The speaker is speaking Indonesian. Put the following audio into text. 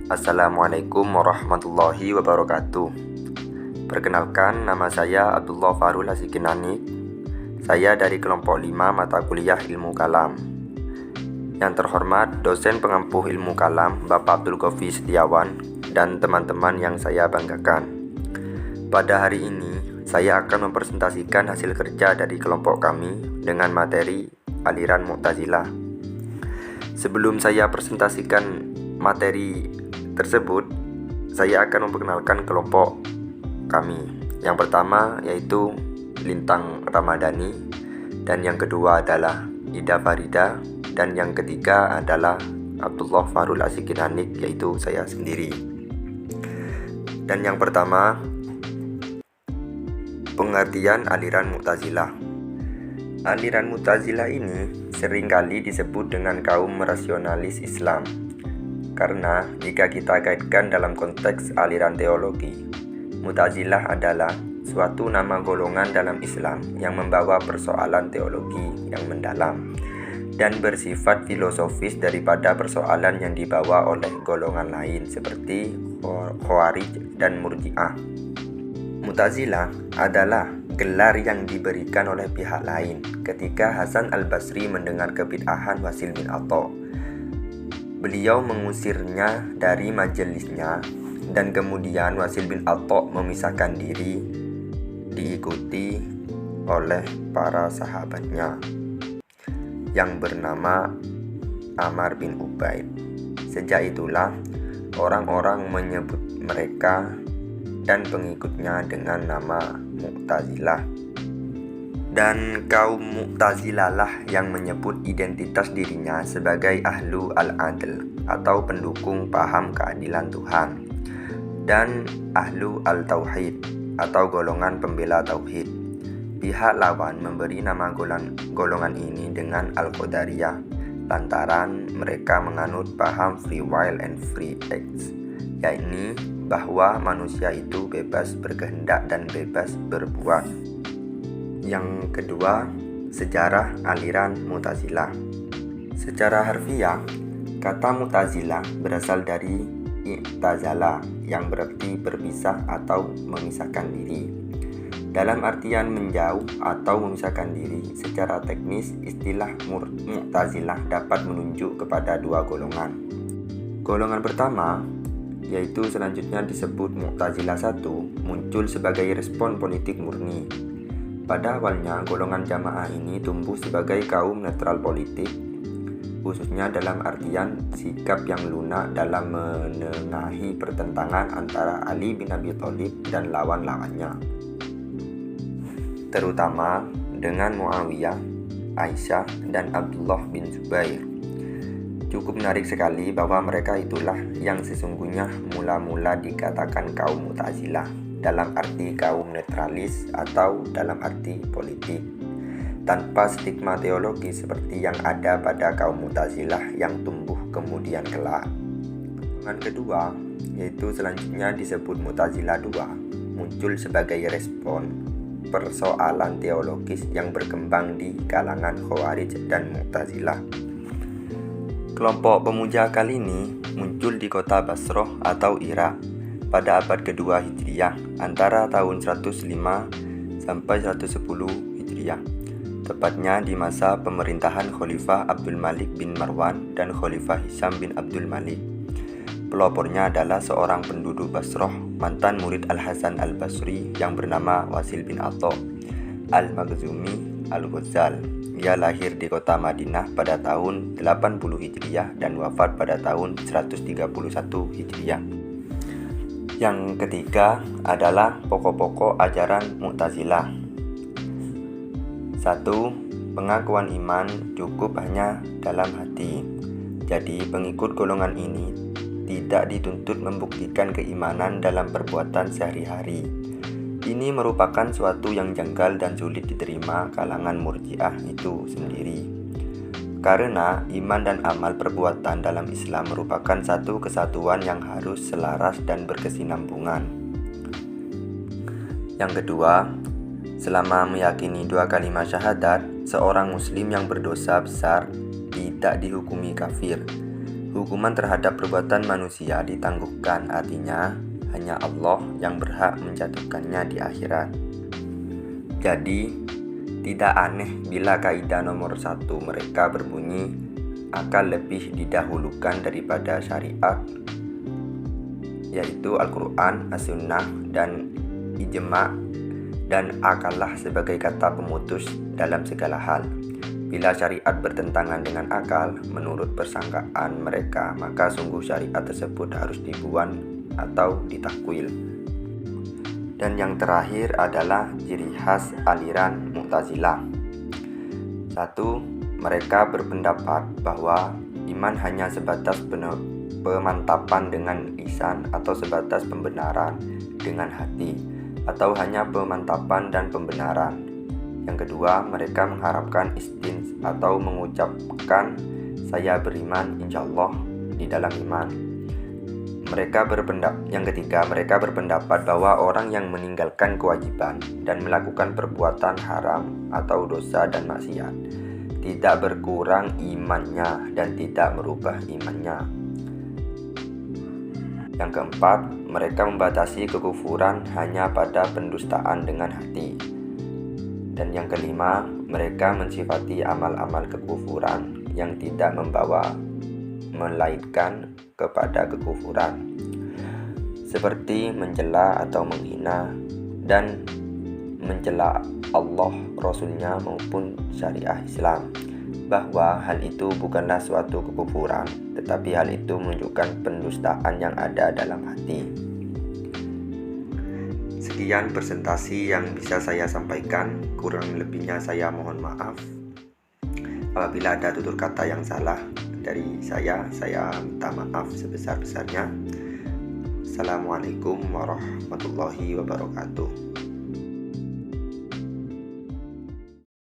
Assalamualaikum warahmatullahi wabarakatuh. Perkenalkan, nama saya Abdullah Farul Asikinani. Saya dari kelompok 5 mata kuliah Ilmu Kalam. Yang terhormat dosen pengampu Ilmu Kalam Bapak Abdul Ghafi Setiawan dan teman-teman yang saya banggakan. Pada hari ini, saya akan mempresentasikan hasil kerja dari kelompok kami dengan materi aliran Mu'tazilah. Sebelum saya presentasikan materi tersebut, saya akan memperkenalkan kelompok kami. Yang pertama yaitu Lintang Ramadhani, dan yang kedua adalah Ida Farida, dan yang ketiga adalah Abdullah Farul Asikinani, yaitu saya sendiri. Dan yang pertama, pengertian aliran Mu'tazilah. Aliran Mu'tazilah ini seringkali disebut dengan kaum rasionalis Islam. Karena jika kita kaitkan dalam konteks aliran teologi, Mu'tazilah adalah suatu nama golongan dalam Islam yang membawa persoalan teologi yang mendalam dan bersifat filosofis daripada persoalan yang dibawa oleh golongan lain seperti Khawarij dan Murji'ah. Mu'tazilah adalah gelar yang diberikan oleh pihak lain ketika Hasan al-Basri mendengar kebid'ahan Wasil bin Atha. Beliau mengusirnya dari majelisnya, dan kemudian Wasil bin Atha memisahkan diri, diikuti oleh para sahabatnya yang bernama Ammar bin Ubaid. Sejak itulah orang-orang menyebut mereka dan pengikutnya dengan nama Mu'tazilah. Dan kaum Mu'tazilah lah yang menyebut identitas dirinya sebagai Ahlu al-Adl atau pendukung paham keadilan Tuhan, dan Ahlu al-Tauhid atau golongan pembela Tauhid. Pihak lawan memberi nama golongan ini dengan Al-Qadariyah lantaran mereka menganut paham free will and free acts, yakni bahwa manusia itu bebas berkehendak dan bebas berbuat. Yang kedua, sejarah aliran Mu'tazilah. Secara harfiah, kata Mu'tazilah berasal dari i'tazala yang berarti berpisah atau memisahkan diri. Dalam artian menjauh atau memisahkan diri, secara teknis istilah Mu'tazilah dapat menunjuk kepada dua golongan. Golongan pertama, yaitu selanjutnya disebut Mu'tazilah 1, muncul sebagai respon politik murni. Pada awalnya, golongan jamaah ini tumbuh sebagai kaum netral politik, khususnya dalam artian sikap yang lunak dalam menengahi pertentangan antara Ali bin Abi Thalib dan lawan-lawannya, terutama dengan Muawiyah, Aisyah, dan Abdullah bin Zubair. Cukup menarik sekali bahwa mereka itulah yang sesungguhnya mula-mula dikatakan kaum Mu'tazilah dalam arti kaum netralis atau dalam arti politik, tanpa stigma teologi seperti yang ada pada kaum Mu'tazilah yang tumbuh kemudian kelak. Golongan kedua, yaitu selanjutnya disebut Mu'tazilah 2, muncul sebagai respon persoalan teologis yang berkembang di kalangan Khawarij dan Mu'tazilah. Kelompok pemuja kali ini muncul di kota Basrah atau Irak pada abad kedua Hijriyah, antara tahun 105 sampai 110 Hijriyah, tepatnya di masa pemerintahan Khalifah Abdul Malik bin Marwan dan Khalifah Hisham bin Abdul Malik. Pelopornya adalah seorang penduduk Basrah, mantan murid Al-Hasan al-Basri yang bernama Wasil bin Atha al-Makhzumi al-Ghazal. Ia lahir di kota Madinah pada tahun 80 Hijriyah dan wafat pada tahun 131 Hijriyah. Yang ketiga adalah pokok-pokok ajaran Mu'tazilah. 1. Pengakuan iman cukup hanya dalam hati. Jadi pengikut golongan ini tidak dituntut membuktikan keimanan dalam perbuatan sehari-hari. Ini merupakan suatu yang janggal dan sulit diterima kalangan Murji'ah itu sendiri. Karena iman dan amal perbuatan dalam Islam merupakan satu kesatuan yang harus selaras dan berkesinambungan. Yang kedua, selama meyakini dua kalimat syahadat, seorang muslim yang berdosa besar tidak dihukumi kafir. Hukuman terhadap perbuatan manusia ditangguhkan, artinya hanya Allah yang berhak menjatuhkannya di akhirat. Jadi, tidak aneh bila kaidah nomor 1 mereka berbunyi akal lebih didahulukan daripada syariat, yaitu Al-Quran, As-Sunnah, dan Ijma', dan akallah sebagai kata pemutus dalam segala hal. Bila syariat bertentangan dengan akal, menurut persangkaan mereka, maka sungguh syariat tersebut harus dibuang atau ditakwil. Dan yang terakhir adalah ciri khas aliran Mu'tazilah. 1. Mereka berpendapat bahwa iman hanya sebatas pemantapan dengan lisan atau sebatas pembenaran dengan hati, atau hanya pemantapan dan pembenaran. Yang kedua, mereka mengharapkan istin atau mengucapkan saya beriman insyaallah di dalam iman. Yang ketiga, mereka berpendapat bahwa orang yang meninggalkan kewajiban dan melakukan perbuatan haram atau dosa dan maksiat tidak berkurang imannya dan tidak merubah imannya. Yang keempat, mereka membatasi kekufuran hanya pada pendustaan dengan hati. Dan yang kelima, mereka mensifati amal-amal kekufuran yang tidak membawa melainkan kepada kekufuran, seperti mencela atau menghina dan mencela Allah, Rasulnya maupun syariah Islam, bahwa hal itu bukanlah suatu kekufuran, tetapi hal itu menunjukkan pendustaan yang ada dalam hati. Sekian presentasi yang bisa saya sampaikan, kurang lebihnya saya mohon maaf. Apabila ada tutur kata yang salah dari saya minta maaf sebesar-besarnya. Assalamualaikum warahmatullahi wabarakatuh.